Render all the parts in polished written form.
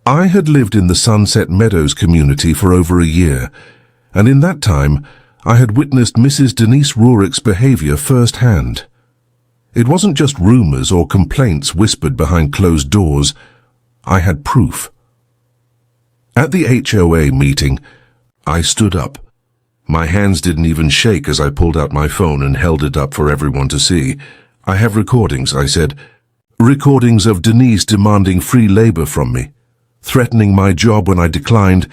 I had lived in the Sunset Meadows community for over a year, and in that time I had witnessed Mrs. Denise Rurick's behavior firsthand. It wasn't just rumors or complaints whispered behind closed doors. I had proof. At the HOA meeting, I stood up. My hands didn't even shake as I pulled out my phone and held it up for everyone to see. "I have recordings," I said. "Recordings of Denise demanding free labor from me, threatening my job when I declined,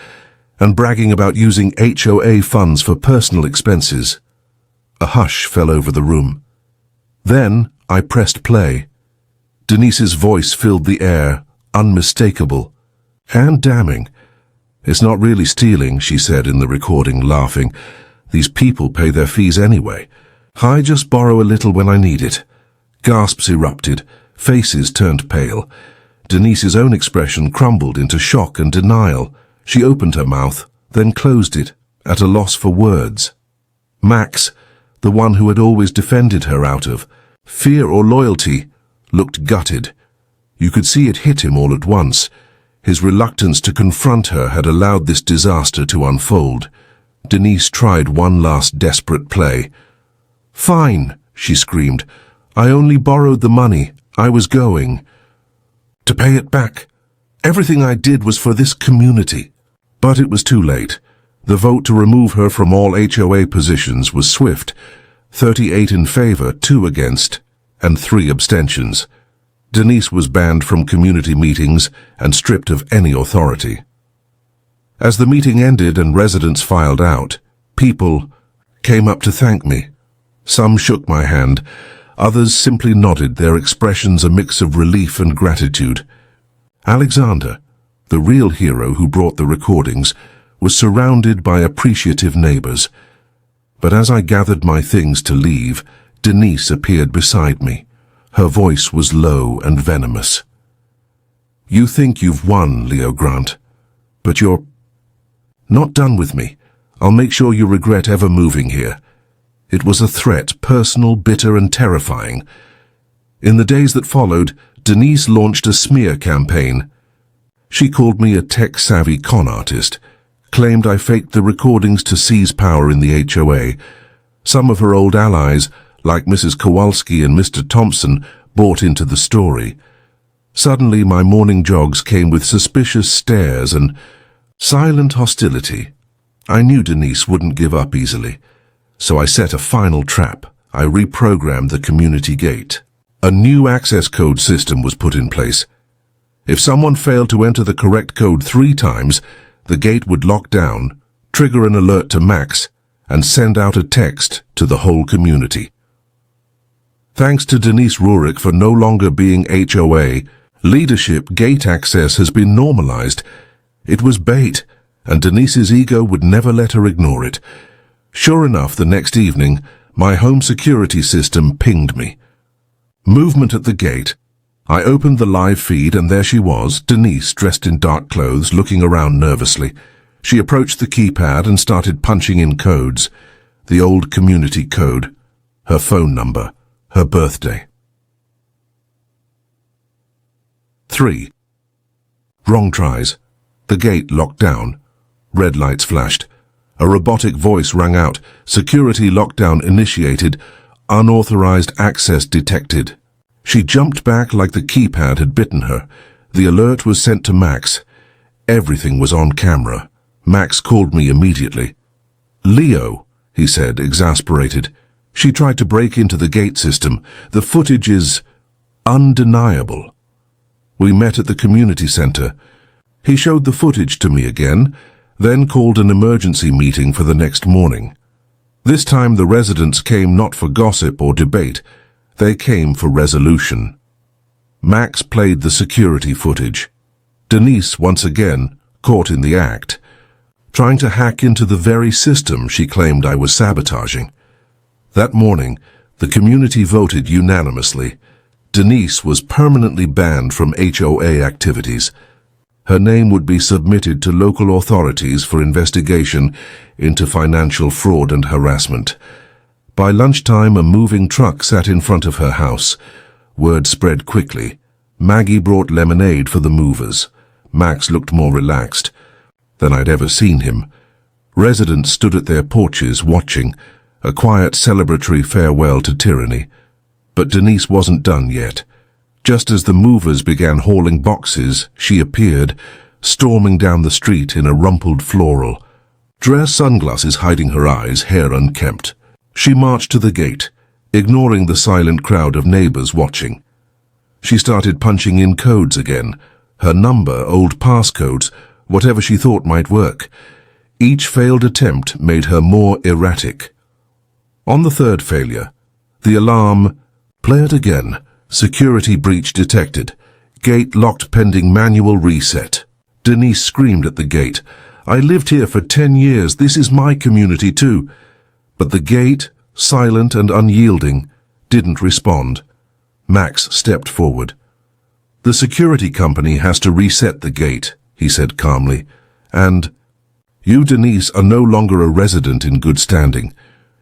and bragging about using HOA funds for personal expenses." A hush fell over the room. Then I pressed play. Denise's voice filled the air, unmistakable and damning. "It's not really stealing," she said in the recording, laughing. "These people pay their fees anyway. I just borrow a little when I need it." Gasps erupted. Faces turned pale. Denise's own expression crumbled into shock and denial. She opened her mouth, then closed it, at a loss for words. Max, the one who had always defended her out of fear or loyalty, looked gutted. You could see it hit him all at once. His reluctance to confront her had allowed this disaster to unfold. Denise tried one last desperate play. "Fine," she screamed. "I only borrowed the money. I was going to pay it back. Everything I did was for this community." But it was too late. The vote to remove her from all HOA positions was swift. 38 in favor, 2 against, and 3 abstentions. Denise was banned from community meetings and stripped of any authority. As the meeting ended and residents filed out, people came up to thank me. Some shook my hand. Others simply nodded, their expressions a mix of relief and gratitude. Alexander, the real hero who brought the recordings, was surrounded by appreciative neighbors. But as I gathered my things to leave, Denise appeared beside me. Her voice was low and venomous. "You think you've won, Leo Grant, but you're not done with me. I'll make sure you regret ever moving here." It was a threat, personal, bitter, and terrifying. In the days that followed, Denise launched a smear campaign. She called me a tech-savvy con artist, claimed I faked the recordings to seize power in the HOA. Some of her old allies, like Mrs. Kowalski and Mr. Thompson, bought into the story. Suddenly, my morning jogs came with suspicious stares and silent hostility. I knew Denise wouldn't give up easily. So I set a final trap. I reprogrammed the community gate. A new access code system was put in place. If someone failed to enter the correct code 3 times, the gate would lock down, trigger an alert to Max, and send out a text to the whole community. Thanks to Denise Rurick for no longer being HOA, leadership gate access has been normalized. It was bait, and Denise's ego would never let her ignore it. Sure enough, the next evening, my home security system pinged me. Movement at the gate. I opened the live feed and there she was, Denise, dressed in dark clothes, looking around nervously. She approached the keypad and started punching in codes. The old community code, her phone number, her birthday. 3. Wrong tries. The gate locked down. Red lights flashed. A robotic voice rang out. "Security lockdown initiated. Unauthorized access detected." She jumped back like the keypad had bitten her. The alert was sent to Max. Everything was on camera. Max called me immediately. "Leo," he said, exasperated. "She tried to break into the gate system. The footage is undeniable." We met at the community center. He showed the footage to me again, then called an emergency meeting for the next morning. This time the residents came not for gossip or debate. They came for resolution. Max played the security footage. Denise, once again, caught in the act, trying to hack into the very system she claimed I was sabotaging. That morning, the community voted unanimously. Denise was permanently banned from HOA activities. Her name would be submitted to local authorities for investigation into financial fraud and harassment. By lunchtime, a moving truck sat in front of her house. Word spread quickly. Maggie brought lemonade for the movers. Max looked more relaxed than I'd ever seen him. Residents stood at their porches watching, a quiet celebratory farewell to tyranny. But Denise wasn't done yet. Just as the movers began hauling boxes, she appeared, storming down the street in a rumpled floral dress, sunglasses hiding her eyes, hair unkempt. She marched to the gate, ignoring the silent crowd of neighbors watching. She started punching in codes again, her number, old passcodes, whatever she thought might work. Each failed attempt made her more erratic. On the third failure, the alarm, "Play it again, security breach detected, gate locked pending manual reset." Denise screamed at the gate, "I lived here for 10 years, this is my community too." But the gate, silent and unyielding, didn't respond. Max stepped forward. "The security company has to reset the gate," he said calmly, "and you, Denise, are no longer a resident in good standing.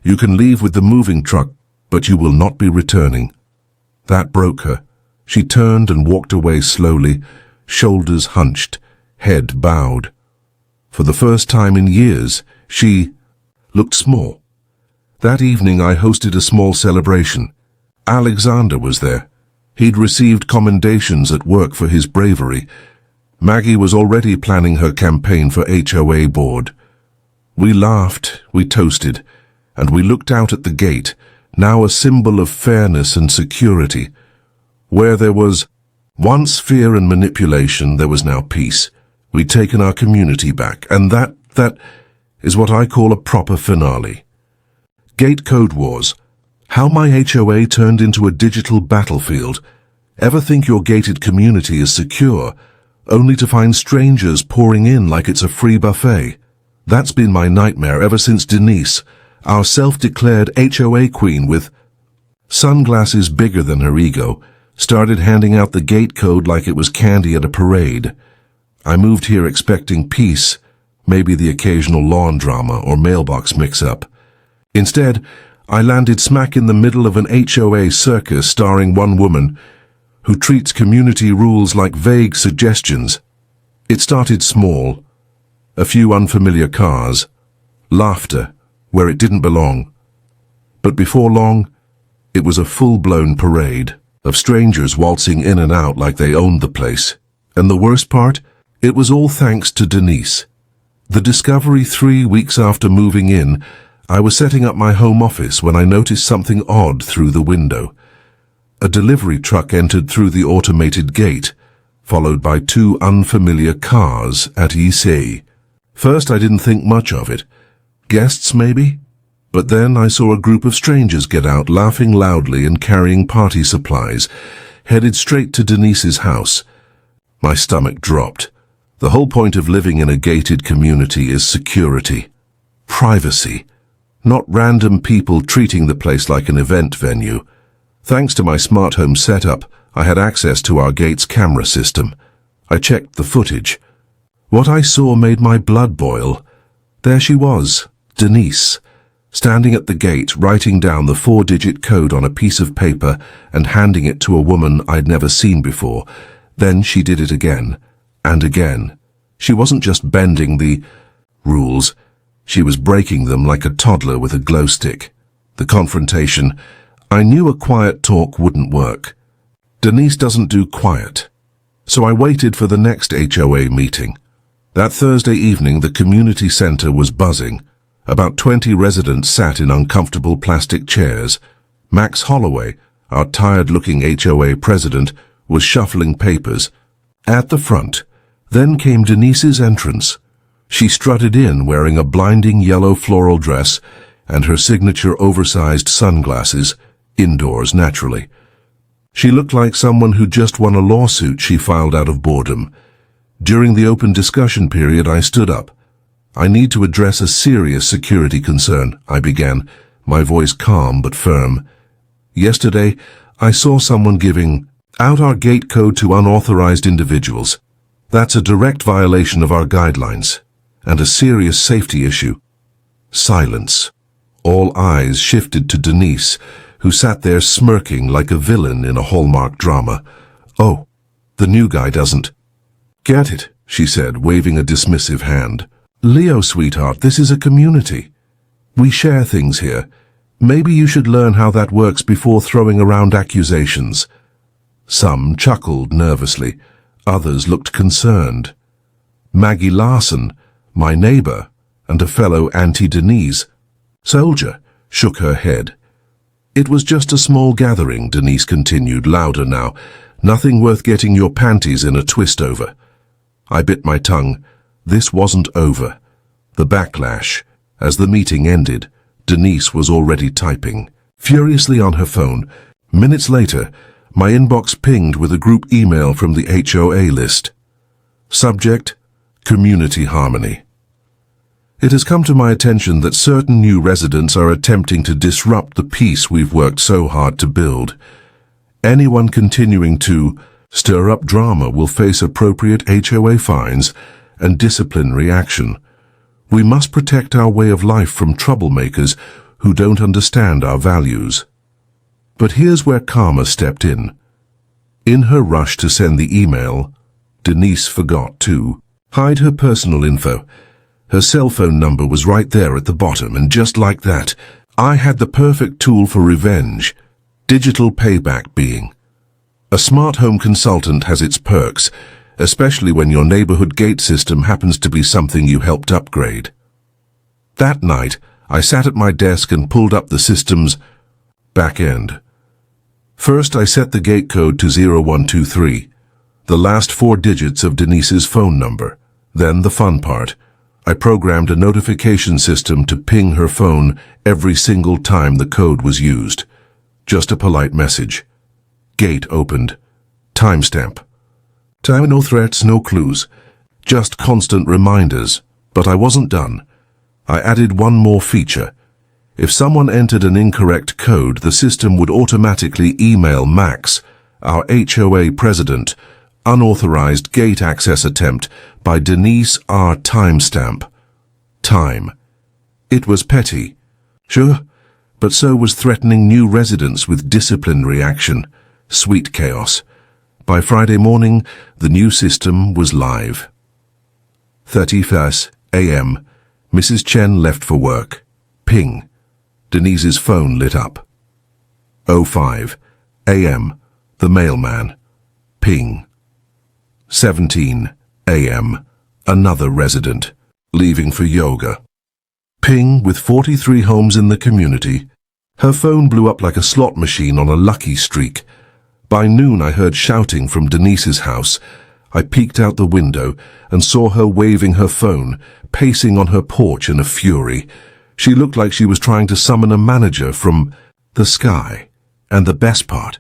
You can leave with the moving truck, but you will not be returning." That broke her. She turned and walked away slowly, shoulders hunched, head bowed. For the first time in years, she looked small. That evening I hosted a small celebration. Alexander was there. He'd received commendations at work for his bravery. Maggie was already planning her campaign for HOA board. We laughed, we toasted, and we looked out at the gate, now a symbol of fairness and security. Where there was once fear and manipulation, there was now peace. We'd taken our community back, and that is what I call a proper finale. Gate code wars. How my HOA turned into a digital battlefield. Ever think your gated community is secure, only to find strangers pouring in like it's a free buffet? That's been my nightmare ever since Denise, our self-declared HOA queen with sunglasses bigger than her ego, started handing out the gate code like it was candy at a parade. I moved here expecting peace, maybe the occasional lawn drama or mailbox mix-up. Instead, I landed smack in the middle of an HOA circus starring one woman who treats community rules like vague suggestions. It started small. A few unfamiliar cars. Laughter where it didn't belong. But before long, it was a full-blown parade of strangers waltzing in and out like they owned the place. And the worst part? It was all thanks to Denise. The discovery 3 weeks after moving in, I was setting up my home office when I noticed something odd through the window. A delivery truck entered through the automated gate, followed by 2 unfamiliar cars at EC. First, I didn't think much of it. Guests, maybe? But then I saw a group of strangers get out, laughing loudly and carrying party supplies, headed straight to Denise's house. My stomach dropped. The whole point of living in a gated community is security, privacy, not random people treating the place like an event venue. Thanks to my smart home setup, I had access to our gate's camera system. I checked the footage. What I saw made my blood boil. There she was, Denise, standing at the gate, writing down the 4-digit code on a piece of paper and handing it to a woman I'd never seen before. Then she did it again, and again. She wasn't just bending the rules, she was breaking them like a toddler with a glow stick. The confrontation. I knew a quiet talk wouldn't work. Denise doesn't do quiet. So I waited for the next HOA meeting. That Thursday evening, the community center was buzzing. About 20 residents sat in uncomfortable plastic chairs. Max Holloway, our tired-looking HOA president, was shuffling papers. At the front, then came Denise's entrance. She strutted in wearing a blinding yellow floral dress and her signature oversized sunglasses, indoors naturally. She looked like someone who just won a lawsuit she filed out of boredom. During the open discussion period, I stood up. "I need to address a serious security concern," I began, my voice calm but firm. "Yesterday, I saw someone giving out our gate code to unauthorized individuals. That's a direct violation of our guidelines, and a serious safety issue." Silence. All eyes shifted to Denise, who sat there smirking like a villain in a Hallmark drama. "Oh, the new guy doesn't get it," she said, waving a dismissive hand. Leo, sweetheart, this is a community. We share things here. Maybe you should learn how that works before throwing around accusations. Some chuckled nervously. Others looked concerned. Maggie Larson, my neighbor, and a fellow Auntie Denise, soldier, shook her head. It was just a small gathering, Denise continued, louder now. Nothing worth getting your panties in a twist over. I bit my tongue. This wasn't over. The backlash. As the meeting ended, Denise was already typing, furiously on her phone. Minutes later, my inbox pinged with a group email from the HOA list. Subject: Community Harmony. It has come to my attention that certain new residents are attempting to disrupt the peace we've worked so hard to build. Anyone continuing to stir up drama will face appropriate HOA fines and disciplinary action. We must protect our way of life from troublemakers who don't understand our values. But here's where karma stepped in. In her rush to send the email, Denise forgot to hide her personal info. Her cell phone number was right there at the bottom, and just like that, I had the perfect tool for revenge, digital payback being. A smart home consultant has its perks, especially when your neighborhood gate system happens to be something you helped upgrade. That night, I sat at my desk and pulled up the system's back end. First, I set the gate code to 0123, the last 4 digits of Denise's phone number. Then the fun part. I programmed a notification system to ping her phone every single time the code was used. Just a polite message. Gate opened. Timestamp. Time, no threats, no clues. Just constant reminders. But I wasn't done. I added one more feature. If someone entered an incorrect code, the system would automatically email Max, our HOA president, unauthorized gate access attempt by Denise R. Timestamp. Time. It was petty. Sure, but so was threatening new residents with disciplinary action. Sweet chaos. By Friday morning, the new system was live. 31st a.m. Mrs. Chen left for work. Ping. Denise's phone lit up. 05 a.m. The mailman. Ping. 17 a.m. Another resident. Leaving for yoga. Ping, with 43 homes in the community. Her phone blew up like a slot machine on a lucky streak. By noon I heard shouting from Denise's house. I peeked out the window and saw her waving her phone, pacing on her porch in a fury. She looked like she was trying to summon a manager from the sky. And the best part,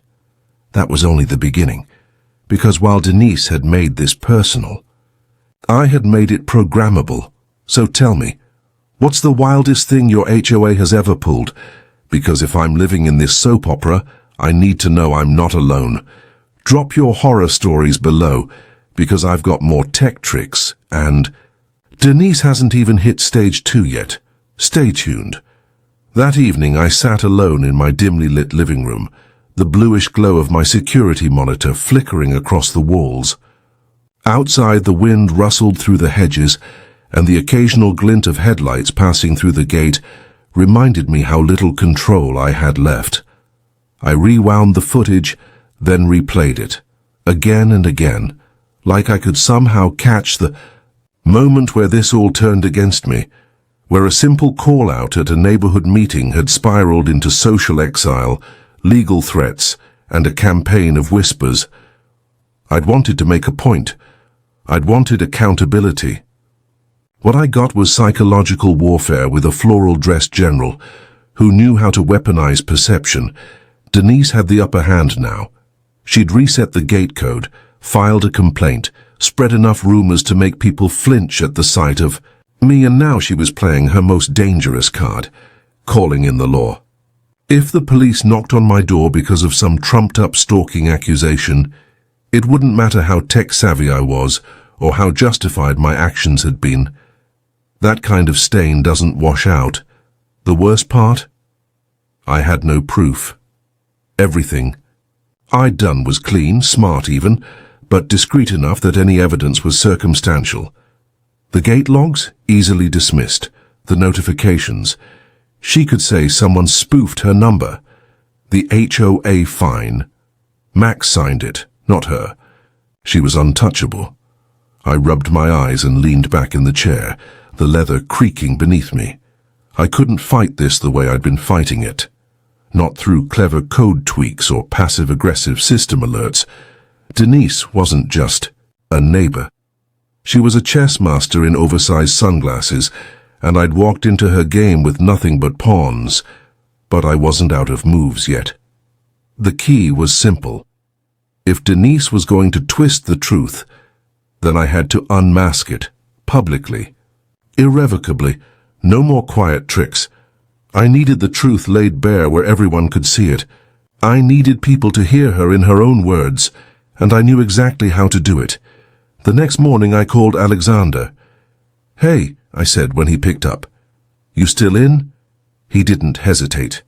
that was only the beginning. Because while Denise had made this personal, I had made it programmable. So tell me, what's the wildest thing your HOA has ever pulled? Because if I'm living in this soap opera, I need to know I'm not alone. Drop your horror stories below, because I've got more tech tricks, and Denise hasn't even hit stage 2 yet. Stay tuned. That evening I sat alone in my dimly lit living room, the bluish glow of my security monitor flickering across the walls. Outside, the wind rustled through the hedges, and the occasional glint of headlights passing through the gate reminded me how little control I had left. I rewound the footage, then replayed it, again and again, like I could somehow catch the moment where this all turned against me, where a simple call-out at a neighborhood meeting had spiraled into social exile, legal threats, and a campaign of whispers. I'd wanted to make a point. I'd wanted accountability. What I got was psychological warfare with a floral-dressed general who knew how to weaponize perception. Denise had the upper hand now. She'd reset the gate code, filed a complaint, spread enough rumors to make people flinch at the sight of me, and now she was playing her most dangerous card, calling in the law. If the police knocked on my door because of some trumped-up stalking accusation, it wouldn't matter how tech-savvy I was or how justified my actions had been. That kind of stain doesn't wash out. The worst part? I had no proof. Everything I'd done was clean, smart even, but discreet enough that any evidence was circumstantial. The gate logs, easily dismissed. The notifications. She could say someone spoofed her number. The HOA fine. Max signed it, not her. She was untouchable. I rubbed my eyes and leaned back in the chair, the leather creaking beneath me. I couldn't fight this the way I'd been fighting it. Not through clever code tweaks or passive-aggressive system alerts. Denise wasn't just a neighbor. She was a chess master in oversized sunglasses, and I'd walked into her game with nothing but pawns, but I wasn't out of moves yet. The key was simple. If Denise was going to twist the truth, then I had to unmask it, publicly, irrevocably, no more quiet tricks. I needed the truth laid bare where everyone could see it. I needed people to hear her in her own words, and I knew exactly how to do it. The next morning I called Alexander. "Hey," I said when he picked up. "You still in?" He didn't hesitate.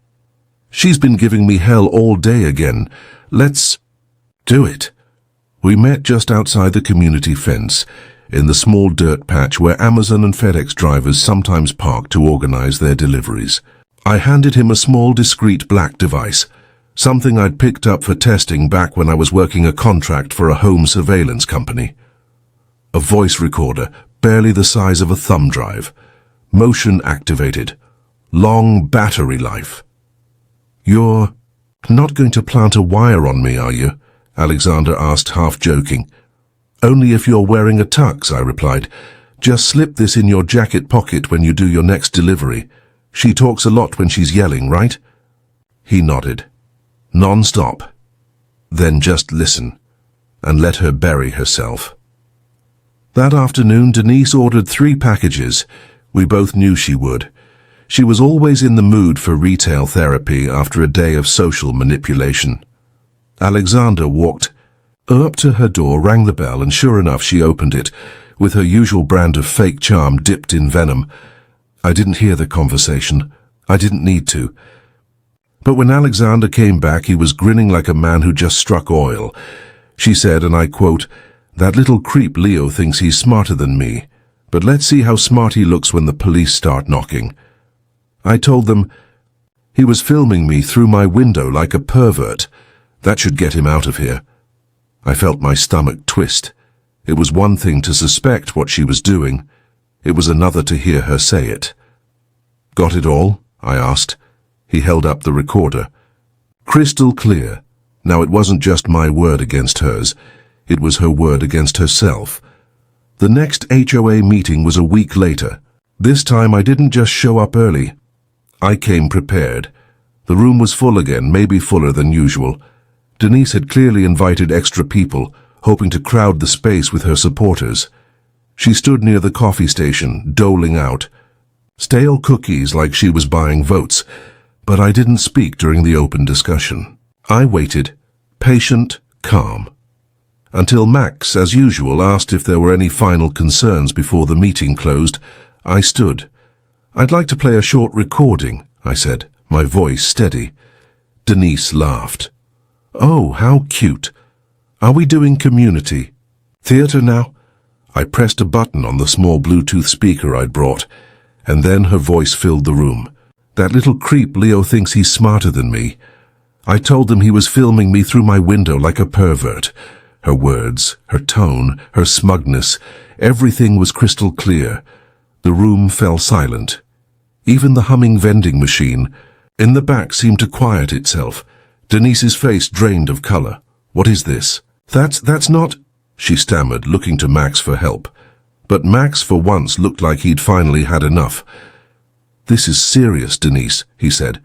"She's been giving me hell all day again. Let's do it." We met just outside the community fence, in the small dirt patch where Amazon and FedEx drivers sometimes park to organize their deliveries. I handed him a small, discreet black device, something I'd picked up for testing back when I was working a contract for a home surveillance company. A voice recorder, barely the size of a thumb drive. Motion activated. Long battery life. "You're not going to plant a wire on me, are you?" Alexander asked, half joking. "Only if you're wearing a tux," I replied. "Just slip this in your jacket pocket when you do your next delivery. She talks a lot when she's yelling, right?" He nodded. Non-stop. "Then just listen, and let her bury herself." That afternoon, Denise ordered 3 packages. We both knew she would. She was always in the mood for retail therapy after a day of social manipulation. Alexander walked up to her door, rang the bell, and sure enough, she opened it, with her usual brand of fake charm dipped in venom. I didn't hear the conversation. I didn't need to. But when Alexander came back, he was grinning like a man who just struck oil. She said, and I quote, "That little creep Leo thinks he's smarter than me, but let's see how smart he looks when the police start knocking." I told them he was filming me through my window like a pervert. That should get him out of here. I felt my stomach twist. It was one thing to suspect what she was doing. It was another to hear her say it. "Got it all?" I asked. He held up the recorder. Crystal clear. Now it wasn't just my word against hers. It was her word against herself. The next HOA meeting was a week later. This time I didn't just show up early. I came prepared. The room was full again, maybe fuller than usual. Denise had clearly invited extra people, hoping to crowd the space with her supporters. She stood near the coffee station, doling out stale cookies like she was buying votes, but I didn't speak during the open discussion. I waited, patient, calm, until Max, as usual, asked if there were any final concerns before the meeting closed. I stood. "I'd like to play a short recording," I said, my voice steady. Denise laughed. "Oh, how cute. Are we doing community theater now?" I pressed a button on the small Bluetooth speaker I'd brought, and then her voice filled the room. "That little creep Leo thinks he's smarter than me. I told him he was filming me through my window like a pervert." Her words, her tone, her smugness, everything was crystal clear. The room fell silent. Even the humming vending machine in the back seemed to quiet itself. Denise's face drained of color. "What is this?" That's not," she stammered, looking to Max for help. But Max, for once, looked like he'd finally had enough. "This is serious, Denise," he said.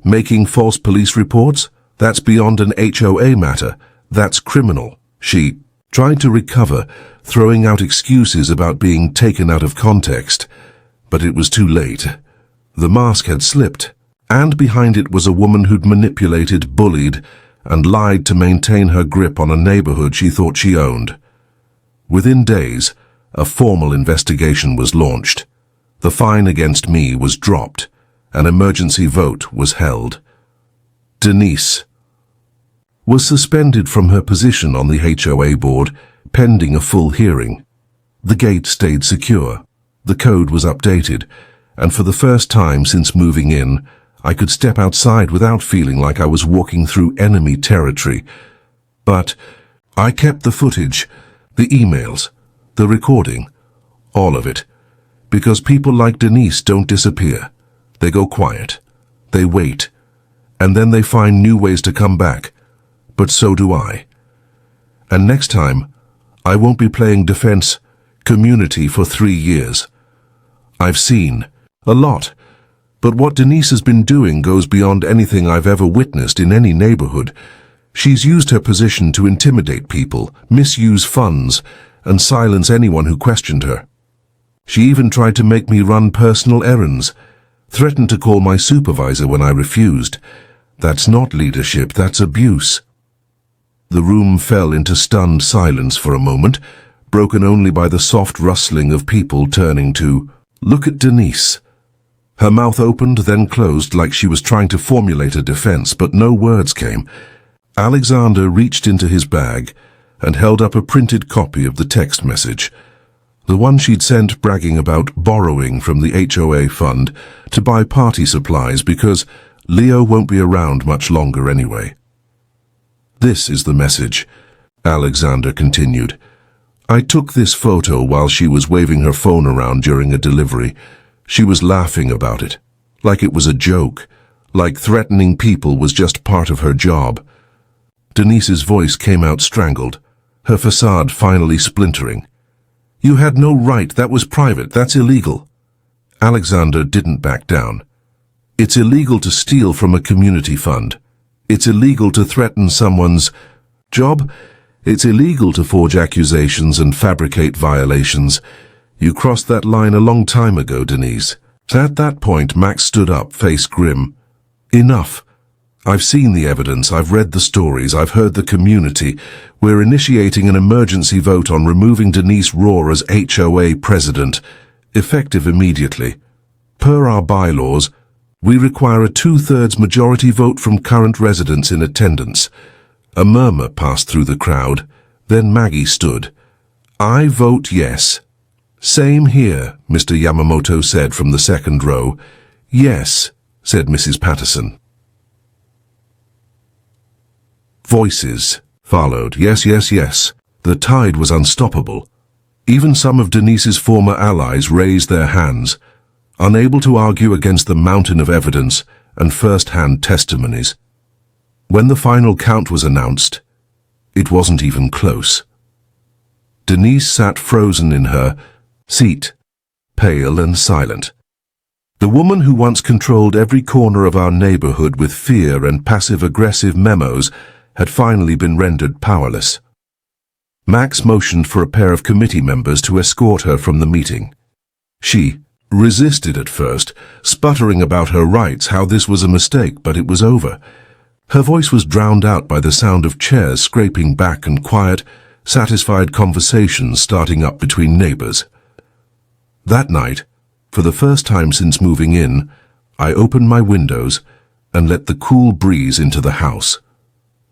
"Making false police reports? That's beyond an HOA matter. That's criminal." She tried to recover, throwing out excuses about being taken out of context. But it was too late. The mask had slipped, and behind it was a woman who'd manipulated, bullied, and lied to maintain her grip on a neighborhood she thought she owned. Within days, a formal investigation was launched. The fine against me was dropped. An emergency vote was held. Denise was suspended from her position on the HOA board, pending a full hearing. The gate stayed secure. The code was updated, and for the first time since moving in, I could step outside without feeling like I was walking through enemy territory. But I kept the footage, the emails, the recording, all of it, because people like Denise don't disappear. They go quiet. They wait. And then they find new ways to come back. But so do I. And next time, I won't be playing defense community for 3 years. I've seen a lot, but what Denise has been doing goes beyond anything I've ever witnessed in any neighborhood. She's used her position to intimidate people, misuse funds, and silence anyone who questioned her. She even tried to make me run personal errands, threatened to call my supervisor when I refused. That's not leadership, that's abuse. The room fell into stunned silence for a moment, broken only by the soft rustling of people turning to look at Denise. Her mouth opened, then closed like she was trying to formulate a defense, but no words came. Alexander reached into his bag and held up a printed copy of the text message, the one she'd sent bragging about borrowing from the HOA fund to buy party supplies because Leo won't be around much longer anyway. This is the message, Alexander continued. I took this photo while she was waving her phone around during a delivery. She was laughing about it, like it was a joke, like threatening people was just part of her job. Denise's voice came out strangled, her facade finally splintering. You had no right, that was private, that's illegal. Alexander didn't back down. It's illegal to steal from a community fund. It's illegal to threaten someone's job. It's illegal to forge accusations and fabricate violations. You crossed that line a long time ago, Denise. At that point, Max stood up, face grim. Enough. I've seen the evidence, I've read the stories, I've heard the community. We're initiating an emergency vote on removing Denise Rohr as HOA president, effective immediately. Per our bylaws, we require a 2/3 majority vote from current residents in attendance. A murmur passed through the crowd. Then Maggie stood. I vote yes. Same here, Mr. Yamamoto said from the second row. Yes, said Mrs. Patterson. Voices followed. Yes, yes, yes. The tide was unstoppable. Even some of Denise's former allies raised their hands, unable to argue against the mountain of evidence and first-hand testimonies. When the final count was announced, it wasn't even close. Denise sat frozen in her seat, pale and silent. The woman who once controlled every corner of our neighborhood with fear and passive-aggressive memos had finally been rendered powerless. Max motioned for a pair of committee members to escort her from the meeting. She resisted at first, sputtering about her rights, how this was a mistake, but it was over. Her voice was drowned out by the sound of chairs scraping back and quiet, satisfied conversations starting up between neighbors. That night, for the first time since moving in, I opened my windows and let the cool breeze into the house.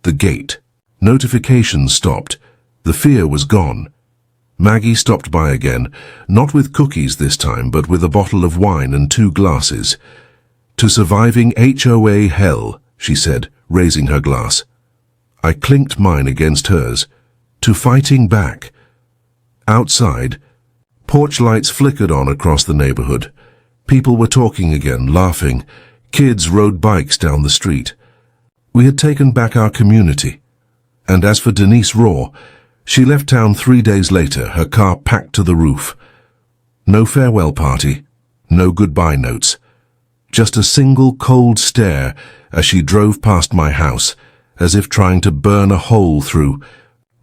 The gate. Notifications stopped. The fear was gone. Maggie stopped by again, not with cookies this time, but with a bottle of wine and 2 glasses. To surviving HOA hell, she said, raising her glass. I clinked mine against hers. To fighting back. Outside, porch lights flickered on across the neighborhood. People were talking again, laughing. Kids rode bikes down the street. We had taken back our community. And as for Denise Rohr, she left town 3 days later, her car packed to the roof. No farewell party, no goodbye notes. Just a single cold stare as she drove past my house, as if trying to burn a hole through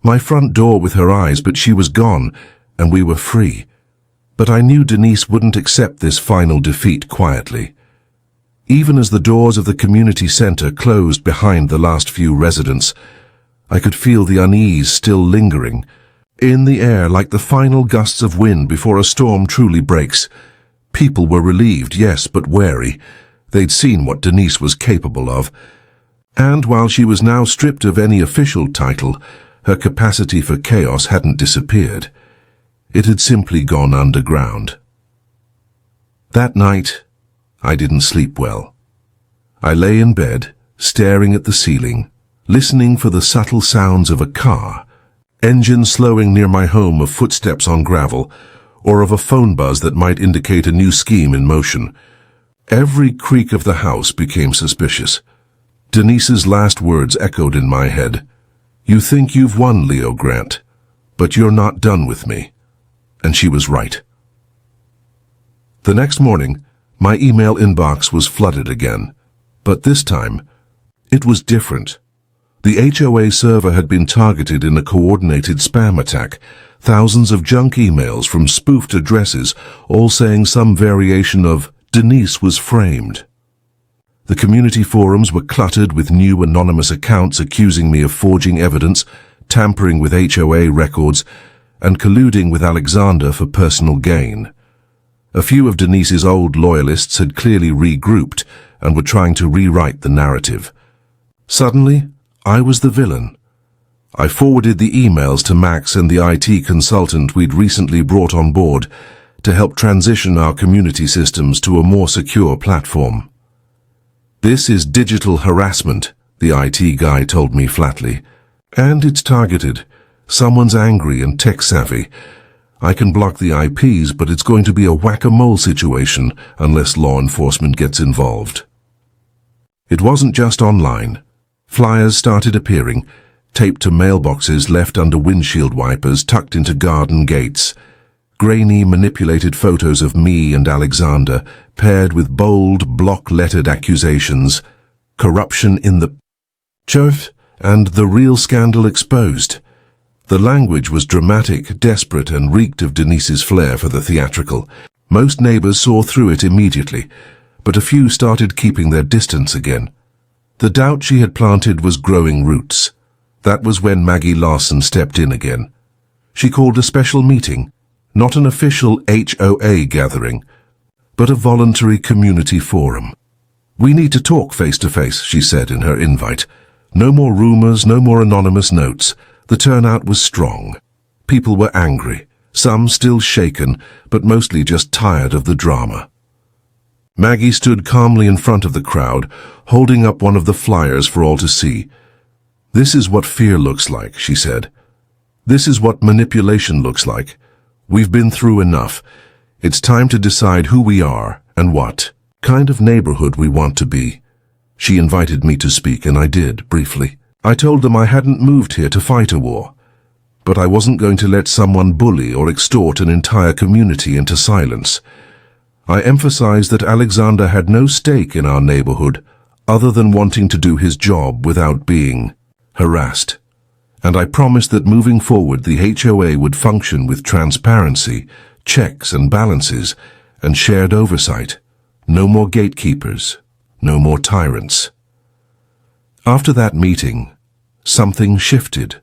my front door with her eyes, but she was gone, and we were free. But I knew Denise wouldn't accept this final defeat quietly. Even as the doors of the community center closed behind the last few residents, I could feel the unease still lingering, in the air like the final gusts of wind before a storm truly breaks. People were relieved, yes, but wary. They'd seen what Denise was capable of. And while she was now stripped of any official title, her capacity for chaos hadn't disappeared. It had simply gone underground. That night, I didn't sleep well. I lay in bed, staring at the ceiling, listening for the subtle sounds of a car, engine slowing near my home, of footsteps on gravel, or of a phone buzz that might indicate a new scheme in motion. Every creak of the house became suspicious. Denise's last words echoed in my head. "You think you've won, Leo Grant, but you're not done with me." And she was right. The next morning, my email inbox was flooded again. But this time, it was different. The HOA server had been targeted in a coordinated spam attack. Thousands of junk emails from spoofed addresses, all saying some variation of "Denise was framed." The community forums were cluttered with new anonymous accounts accusing me of forging evidence, tampering with HOA records, and colluding with Alexander for personal gain. A few of Denise's old loyalists had clearly regrouped and were trying to rewrite the narrative. Suddenly, I was the villain. I forwarded the emails to Max and the IT consultant we'd recently brought on board to help transition our community systems to a more secure platform. "This is digital harassment," the IT guy told me flatly. "And it's targeted. Someone's angry and tech-savvy. I can block the IPs, but it's going to be a whack-a-mole situation unless law enforcement gets involved." It wasn't just online. Flyers started appearing, taped to mailboxes left under windshield wipers tucked into garden gates. Grainy, manipulated photos of me and Alexander, paired with bold, block-lettered accusations. Corruption in the church and the real scandal exposed. The language was dramatic, desperate, and reeked of Denise's flair for the theatrical. Most neighbors saw through it immediately, but a few started keeping their distance again. The doubt she had planted was growing roots. That was when Maggie Larson stepped in again. She called a special meeting, not an official HOA gathering, but a voluntary community forum. "We need to talk face to face," she said in her invite. No more rumors, no more anonymous notes. The turnout was strong. People were angry, some still shaken, but mostly just tired of the drama. Maggie stood calmly in front of the crowd, holding up one of the flyers for all to see. "This is what fear looks like," she said. "This is what manipulation looks like. We've been through enough. It's time to decide who we are and what kind of neighborhood we want to be." She invited me to speak, and I did, briefly. I told them I hadn't moved here to fight a war, but I wasn't going to let someone bully or extort an entire community into silence. I emphasized that Alexander had no stake in our neighborhood other than wanting to do his job without being harassed. And I promised that moving forward the HOA would function with transparency, checks and balances, and shared oversight. No more gatekeepers, no more tyrants. After that meeting, something shifted.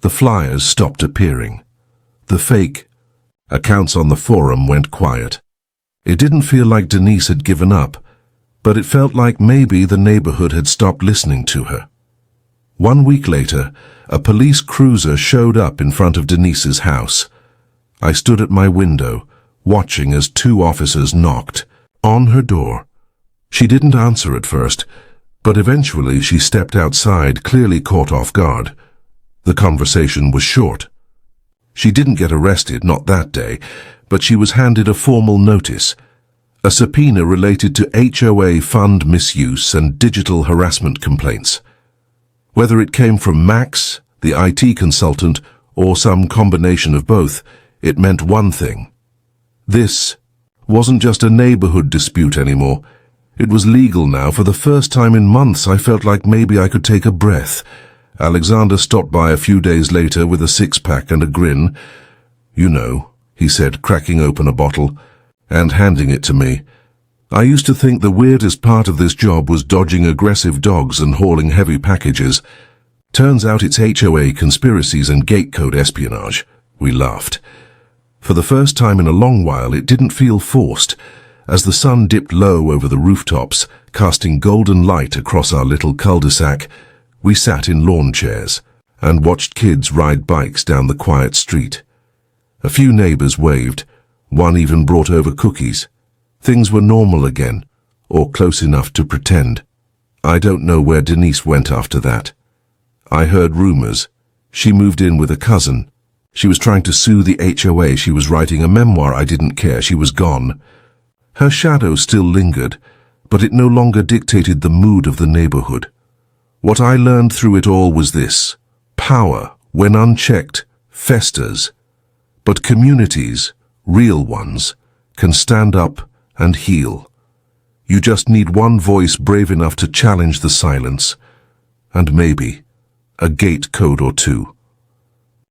The flyers stopped appearing. The fake accounts on the forum went quiet. It didn't feel like Denise had given up, but it felt like maybe the neighborhood had stopped listening to her. 1 week later, a police cruiser showed up in front of Denise's house. I stood at my window, watching as 2 officers knocked on her door. She didn't answer at first, but eventually she stepped outside, clearly caught off guard. The conversation was short. She didn't get arrested, not that day, but she was handed a formal notice, a subpoena related to HOA fund misuse and digital harassment complaints. Whether it came from Max, the IT consultant, or some combination of both, it meant one thing. This wasn't just a neighborhood dispute anymore. It was legal now. For the first time in months, I felt like maybe I could take a breath. Alexander stopped by a few days later with a 6-pack and a grin. "You know," he said, cracking open a bottle and handing it to me. "I used to think the weirdest part of this job was dodging aggressive dogs and hauling heavy packages. Turns out it's HOA conspiracies and gate code espionage." We laughed. For the first time in a long while, it didn't feel forced. As the sun dipped low over the rooftops, casting golden light across our little cul-de-sac, we sat in lawn chairs and watched kids ride bikes down the quiet street. A few neighbors waved. One even brought over cookies. Things were normal again, or close enough to pretend. I don't know where Denise went after that. I heard rumors. She moved in with a cousin. She was trying to sue the HOA. She was writing a memoir. I didn't care. She was gone. Her shadow still lingered, but it no longer dictated the mood of the neighborhood. What I learned through it all was this: power, when unchecked, festers. But communities, real ones, can stand up and heal. You just need one voice brave enough to challenge the silence, and maybe a gate code or two.